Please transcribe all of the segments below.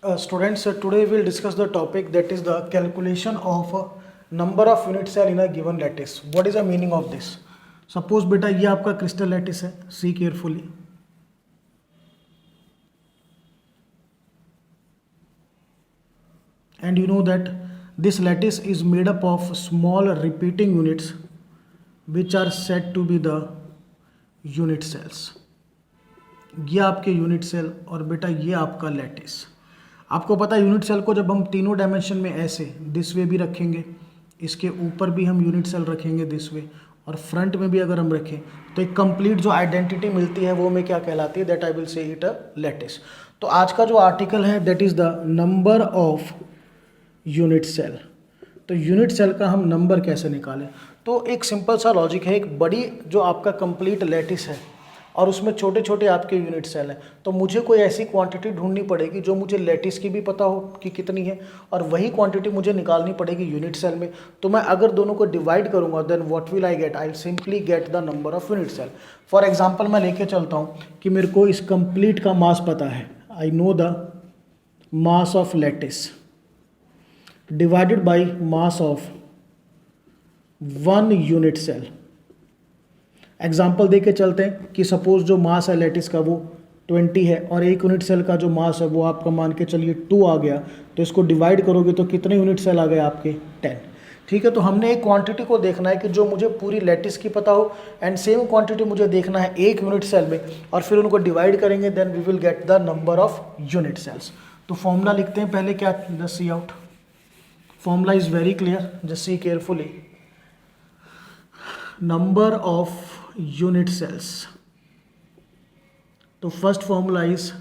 Students, today we'll discuss the topic that is the calculation of number of unit cell in a given lattice. What is the meaning of this? Suppose बेटा ये आपका crystal lattice है, see carefully. And you know that this lattice is made up of small repeating units which are said to be the unit cells. ये आपके unit cell और बेटा ये आपका लैटिस. आपको पता है यूनिट सेल को जब हम तीनों डायमेंशन में ऐसे दिस वे भी रखेंगे, इसके ऊपर भी हम यूनिट सेल रखेंगे दिस वे, और फ्रंट में भी अगर हम रखें तो एक कंप्लीट जो आइडेंटिटी मिलती है वो में क्या कहलाती है, that I will say it a lattice. तो आज का जो आर्टिकल है that is the number of unit cell. तो यूनिट सेल का हम नंबर कैसे निकालें? तो एक सिंपल सा लॉजिक है. एक बड़ी जो आपका कंप्लीट लैटिस है और उसमें छोटे छोटे आपके यूनिट सेल हैं, तो मुझे कोई ऐसी क्वांटिटी ढूंढनी पड़ेगी जो मुझे लैटिस की भी पता हो कि कितनी है, और वही क्वांटिटी मुझे निकालनी पड़ेगी यूनिट सेल में. तो मैं अगर दोनों को डिवाइड करूंगा then what will I get? I simply get the number of unit cell. For example मैं लेके चलता हूँ कि मेरे को इस कंप्लीट का मास पता है. I know the mass of lattice divided by mass of one unit cell. Example दे के चलते हैं कि सपोज जो मास है लैटिस का वो 20 है और एक यूनिट सेल का जो मास है वो आपका मान के चलिए 2 आ गया. तो इसको डिवाइड करोगे तो कितने यूनिट सेल आ गए आपके? 10. ठीक है, तो हमने एक क्वांटिटी को देखना है कि जो मुझे पूरी लैटिस की पता हो, एंड सेम क्वांटिटी मुझे देखना है एक यूनिट सेल में, और फिर उनको डिवाइड करेंगे then we will get the number of unit cells. तो फॉर्मूला लिखते हैं पहले. क्या? Just see out. Formula is very clear, just see carefully. Number of unit cells. तो first formula is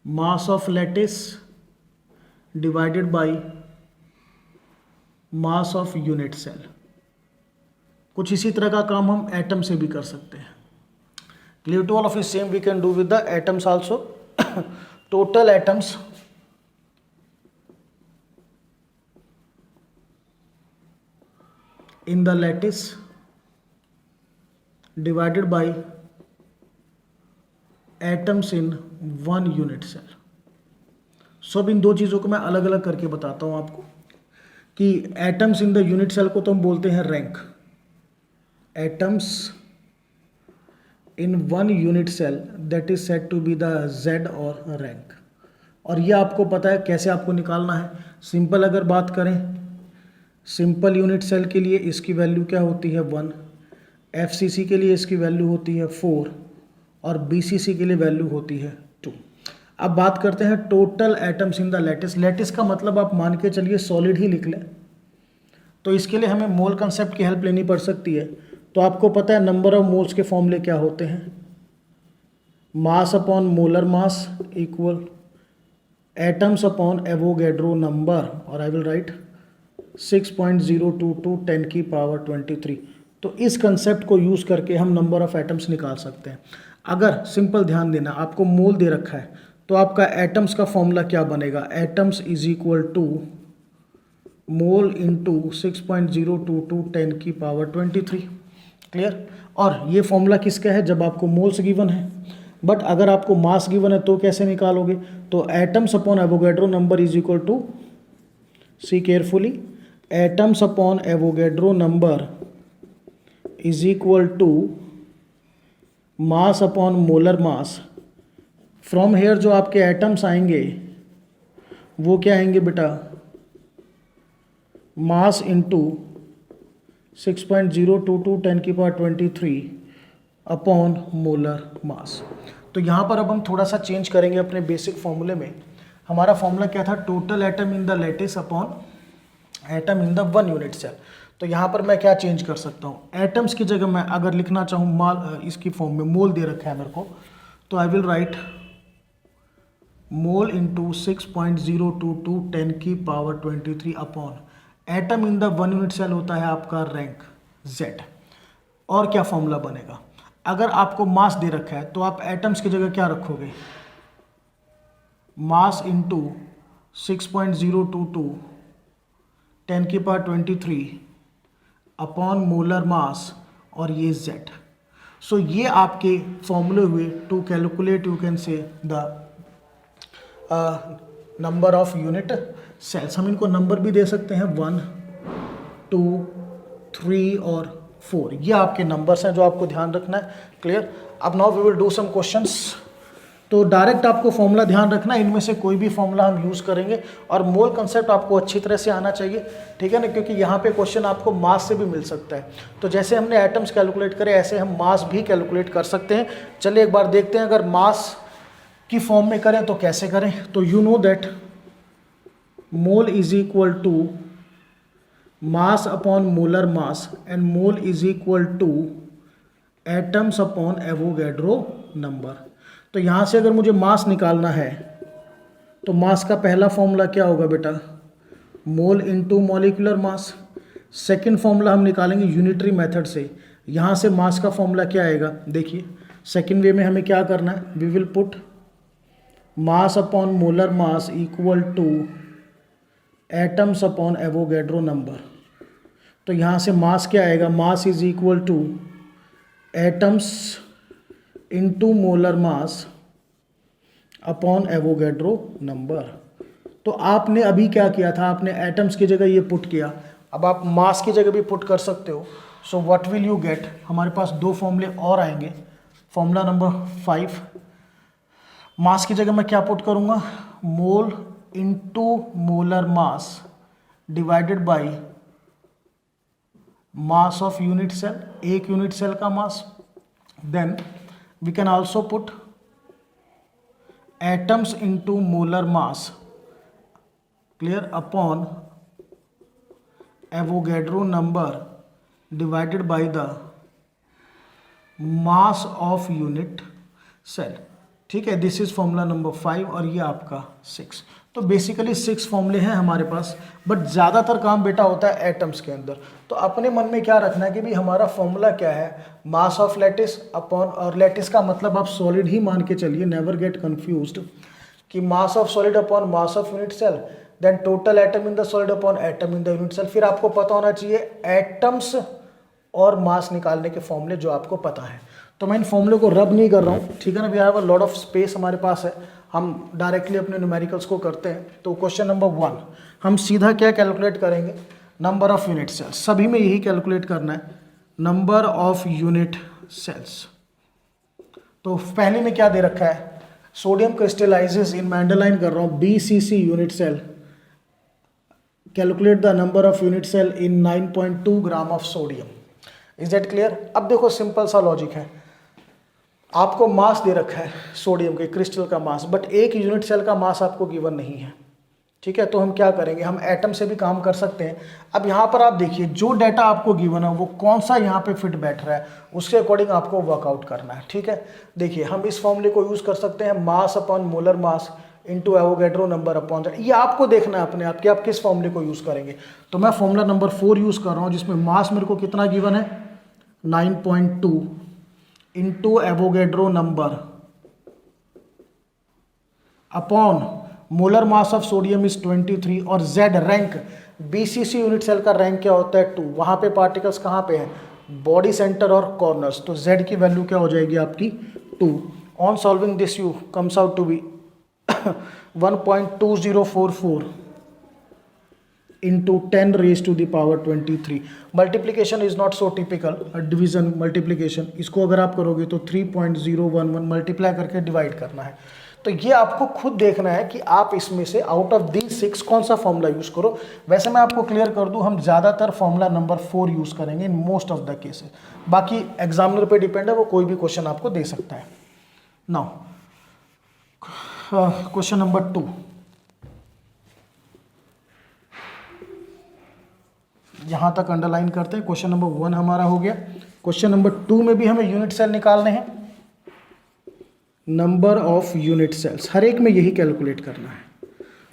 mass of lattice divided by mass of unit cell. कुछ इसी तरह का काम हम एटम से भी कर सकते हैं. Clear to all of is same we can do with the atoms also. Total atoms in the lattice divided by atoms in one unit cell. सो अब इन दो चीज़ों को मैं अलग अलग करके बताता हूँ आपको कि atoms in the unit cell को तो हम बोलते हैं rank. Atoms in one unit cell that is said to be the Z और रैंक. और ये आपको पता है कैसे आपको निकालना है. सिंपल अगर बात करें, सिंपल यूनिट सेल के लिए इसकी वैल्यू क्या होती है? 1. एफसीसी के लिए इसकी वैल्यू होती है 4 और बीसीसी के लिए वैल्यू होती है 2. अब बात करते हैं total atoms in the lattice. Lattice का मतलब आप मान के चलिए सॉलिड ही लिख लें. तो इसके लिए हमें मोल कंसेप्ट की हेल्प लेनी पड़ सकती है. तो आपको पता है नंबर ऑफ मोल्स के फॉर्मूले क्या होते हैं? मास upon molar mass equal atoms upon Avogadro number, और आई विल राइट 6.022 10 की पावर 23. तो इस कंसेप्ट को यूज़ करके हम नंबर ऑफ एटम्स निकाल सकते हैं. अगर सिंपल ध्यान देना, आपको मोल दे रखा है तो आपका एटम्स का फॉर्मूला क्या बनेगा? Atoms is equal to mole into 6.022 10 की पावर 23. क्लियर? और ये फॉर्मूला किसका है? जब आपको मोल्स गिवन है. बट अगर आपको मास गिवन है तो कैसे निकालोगे? तो atoms upon Avogadro number is equal to, see carefully, atoms upon Avogadro number is equal to mass upon molar mass. From here जो आपके एटम्स आएंगे वो क्या आएंगे बेटा? मास इंटू 6.022 10 की पावर 23 अपॉन मोलर मास. तो यहाँ पर अब हम थोड़ा सा चेंज करेंगे अपने बेसिक फॉर्मूले में. हमारा फॉर्मूला क्या था? Total atom in the lattice upon atom in the one unit cell. तो यहाँ पर मैं क्या चेंज कर सकता हूँ? एटम्स की जगह मैं अगर लिखना चाहूँ माल, इसकी फॉर्म में मोल दे रखा है मेरे को, तो I will write mole into 6.022 10 की power 23 upon atom in the one unit cell होता है आपका रैंक जेड. और क्या फॉर्मूला बनेगा? अगर आपको मास दे रखा है तो आप एटम्स की जगह क्या रखोगे? मास इंटू 6.022 10 की पावर 23 अपॉन मोलर मास, और ये जेड. सो ये आपके फॉर्मूले हुए to calculate, you can say the number of unit cells. हम इनको नंबर भी दे सकते हैं 1, 2, 3 और 4। ये आपके नंबर्स हैं जो आपको ध्यान रखना है। क्लियर। अब now we will do some questions. तो डायरेक्ट आपको फॉर्मूला ध्यान रखना है, इनमें से कोई भी फॉर्मूला हम यूज़ करेंगे और मोल कंसेप्ट आपको अच्छी तरह से आना चाहिए, ठीक है ना, क्योंकि यहाँ पे क्वेश्चन आपको मास से भी मिल सकता है। तो जैसे हमने एटम्स कैलकुलेट करे ऐसे हम मास भी कैलकुलेट कर सकते हैं। चलिए एक बार देखते हैं अगर मास की फॉर्म में करें तो कैसे करें। तो you know that mole is equal to mass upon molar mass and mole is equal to atoms upon Avogadro number. तो यहाँ से अगर मुझे मास निकालना है तो मास का पहला फॉर्मूला क्या होगा बेटा, mole into molecular mass. Second formula हम निकालेंगे यूनिटरी मेथड से। यहाँ से मास का फॉर्मूला क्या आएगा, देखिए सेकंड वे में हमें क्या करना है, we will put mass upon molar mass equal to atoms upon Avogadro number. तो यहाँ से मास क्या आएगा, mass is equal to atoms into molar mass upon Avogadro number. तो आपने अभी क्या किया था, आपने एटम्स की जगह ये पुट किया, अब आप मास की जगह भी पुट कर सकते हो। So what will you get, हमारे पास दो फॉर्मूले और आएंगे। फॉर्मूला नंबर 5, मास की जगह मैं क्या पुट करूँगा, mole into molar mass divided by mass of unit cell, एक यूनिट सेल का mass. Then we can also put atoms into molar mass, clear, upon Avogadro number divided by the mass of unit cell. ठीक है, this is formula number 5 और ये आपका 6। तो basically 6 फॉर्मूले हैं हमारे पास, बट ज़्यादातर काम बेटा होता है एटम्स के अंदर। तो अपने मन में क्या रखना है कि भी हमारा फॉर्मूला क्या है, मास ऑफ लैटिस अपॉन, और लैटिस का मतलब आप सॉलिड ही मान के चलिए, नेवर गेट कंफ्यूज्ड, कि mass of solid upon mass of unit cell, then total atom in the solid upon atom in the unit cell. फिर आपको पता होना चाहिए एटम्स और मास निकालने के फॉर्मूले जो आपको पता है। तो मैं इन फॉर्मूले को रब नहीं कर रहा हूँ, ठीक है ना, we have a lot of space हमारे पास है, हम डायरेक्टली अपने न्यूमेरिकल्स को करते हैं। तो क्वेश्चन नंबर 1 हम सीधा क्या कैलकुलेट करेंगे, नंबर ऑफ यूनिट सेल्स, सभी में यही कैलकुलेट करना है, नंबर ऑफ यूनिट सेल्स। तो पहले में क्या दे रखा है, सोडियम क्रिस्टलाइजेस इन, मैं अंडरलाइन कर रहा हूँ, BCC unit cell, calculate the number of unit cell in 9.2 gram of sodium. Is that clear. अब देखो सिंपल सा लॉजिक है, आपको मास दे रखा है सोडियम के क्रिस्टल का मास, बट एक यूनिट सेल का मास आपको गिवन नहीं है, ठीक है। तो हम क्या करेंगे, हम एटम से भी काम कर सकते हैं। अब यहाँ पर आप देखिए जो डाटा आपको गिवन है वो कौन सा यहाँ पे फिट बैठ रहा है, उसके अकॉर्डिंग आपको वर्कआउट करना है, ठीक है। देखिए हम इस फॉर्मूले को यूज़ कर सकते हैं, मास upon molar mass into Avogadro number upon, ये आपको देखना है अपने आप कि आप किस फॉर्मूले को यूज़ करेंगे। तो मैं फॉर्मूला नंबर 4 यूज़ कर रहा हूँ, जिसमें मास मेरे को कितना गिवन है, 9.2 into Avogadro number upon molar mass of sodium is 23 और Z rank, BCC unit cell का रैंक क्या होता है 2। वहां पे पार्टिकल्स कहाँ पे हैं, बॉडी सेंटर और कॉर्नर्स, तो जेड की वैल्यू क्या हो जाएगी आपकी 2। On solving this you comes out to be 1.2044 into 10 raised to the power 23। Multiplication is not so typical, division multiplication, इसको अगर आप करोगे तो 3.011 मल्टीप्लाई करके डिवाइड करना है। तो ये आपको खुद देखना है कि आप इसमें से आउट ऑफ दी 6 कौन सा फॉर्मूला यूज करो। वैसे मैं आपको क्लियर कर दूं, हम ज़्यादातर फॉर्मूला नंबर 4 यूज करेंगे in most of the cases, बाकी एग्जामिनर पे डिपेंड है, वो कोई भी क्वेश्चन आपको दे सकता है। नाउ क्वेश्चन नंबर 2, यहां तक अंडरलाइन करते हैं। क्वेश्चन नंबर 1 हमारा हो गया। क्वेश्चन नंबर 2 में भी हमें यूनिट सेल निकालने हैं, नंबर ऑफ यूनिट सेल्स, हर एक में यही कैलकुलेट करना है।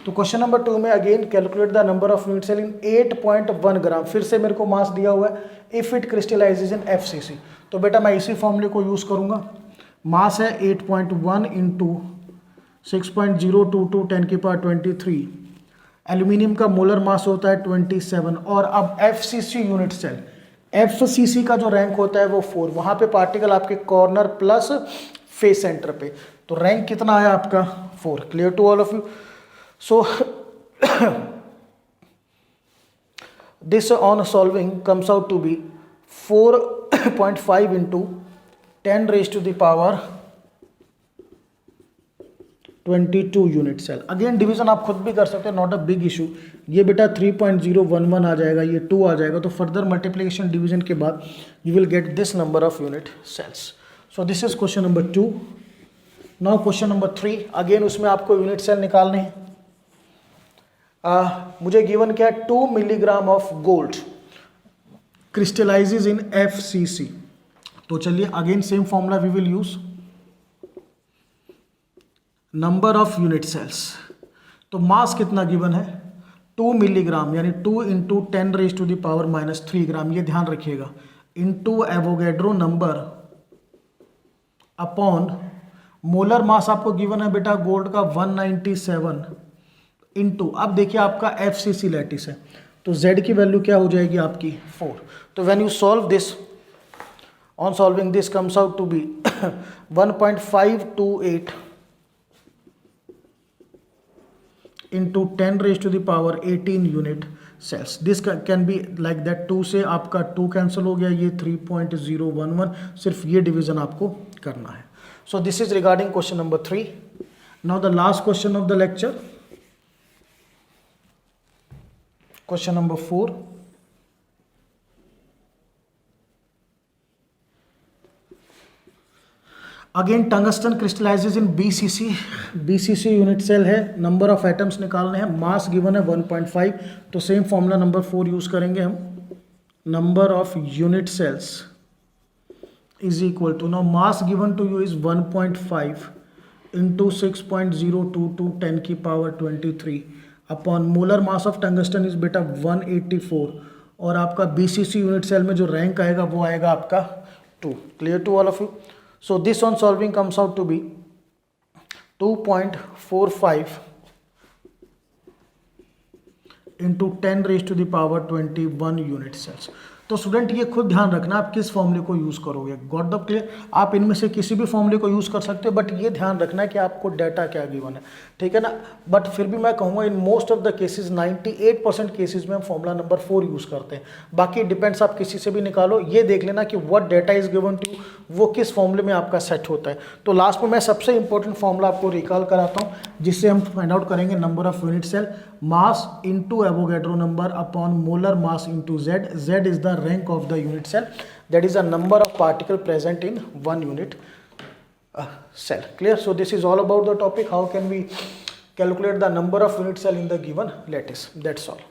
तो क्वेश्चन नंबर 2 में again calculate the number of unit cell in 8.1 gram. फिर से मेरे को मास दिया हुआ है if it crystallizes in FCC। तो बेटा मैं इसी फॉर्मूले को यूज करूंगा, मास है 8.1 इंटू 6.022 10 की पावर 23, एल्यूमिनियम का मोलर मास होता है 27, और अब FCC यूनिट सेल, FCC का जो रैंक होता है वो 4, वहाँ पे पार्टिकल आपके कॉर्नर प्लस फेस सेंटर पे। तो रैंक कितना आया आपका 4। Clear to all of you. So this on solving comes out to be 4.5 into 10 raise to the power 22 unit cell. Again division आप खुद भी कर सकते हैं, नॉट अ बिग इशू। ये बेटा 3.011 आ जाएगा, ये 2 आ जाएगा, तो फर्दर मल्टीप्लिकेशन डिवीजन के बाद you will get this number of unit cells. So this is question number 2। Now question number 3, again उसमें आपको यूनिट सेल निकालने हैं। मुझे गिवन क्या है, 2 milligram of gold crystallizes in FCC। तो चलिए again same formula we will use, number of unit cells. तो मास कितना गिवन है 2 मिलीग्राम, यानी 2 into 10 raise to the power -3 gram, ये ध्यान रखिएगा, into Avogadro number upon molar mass आपको गिवन है बेटा गोल्ड का 197 इंटू, अब देखिए आपका FCC लैटिस है, तो Z की वैल्यू क्या हो जाएगी आपकी 4। तो when you solve this, on solving this comes out to be 1.528 into 10 raised to the power 18 unit cells. This can be like that, 2 से आपका 2 कैंसिल हो गया, ये 3.011, सिर्फ ये डिवीजन आपको करना है। So this is regarding question number 3। Now the last question of the lecture, question number 4। Again tungsten crystallizes in BCC unit cell है, नंबर ऑफ एटम्स निकालने हैं, मास गिवन है 1.5, तो सेम फॉर्मूला नंबर 4 यूज करेंगे हम, number of unit cells is equal to, now mass given to you is 1.5 into 6.022 10 की power 23 upon molar mass of tungsten is बेटा 184, और आपका BCC यूनिट सेल में जो रैंक आएगा वो आएगा आपका 2। Clear to all of you. So this on solving comes out to be 2.45 into 10 raised to the power 21 unit cells। तो स्टूडेंट ये खुद ध्यान रखना आप किस फॉर्मूले को यूज़ करोगे। Got the clear. आप इनमें से किसी भी फॉर्मूले को यूज़ कर सकते हो, बट ये ध्यान रखना है कि आपको डाटा क्या गिवन है, ठीक है ना। बट फिर भी मैं कहूँगा in most of the cases 98% cases में हम फॉर्मूला नंबर 4 यूज़ करते हैं। बाकी डिपेंड्स, आप किसी से भी निकालो, ये देख लेना कि what data is given to, वो किस फॉर्मूले में आपका सेट होता है। तो लास्ट में मैं सबसे इंपॉर्टेंट फॉर्मूला आपको रिकॉल कराता हूँ, जिससे हम फाइंड आउट करेंगे number of unit cell, mass into Avogadro number upon molar mass into Z। Z is the rank of the unit cell, that is a number of particle present in 1 unit cell. Clear? So this is all about the topic, how can we calculate the number of unit cell in the given lattice. That's all.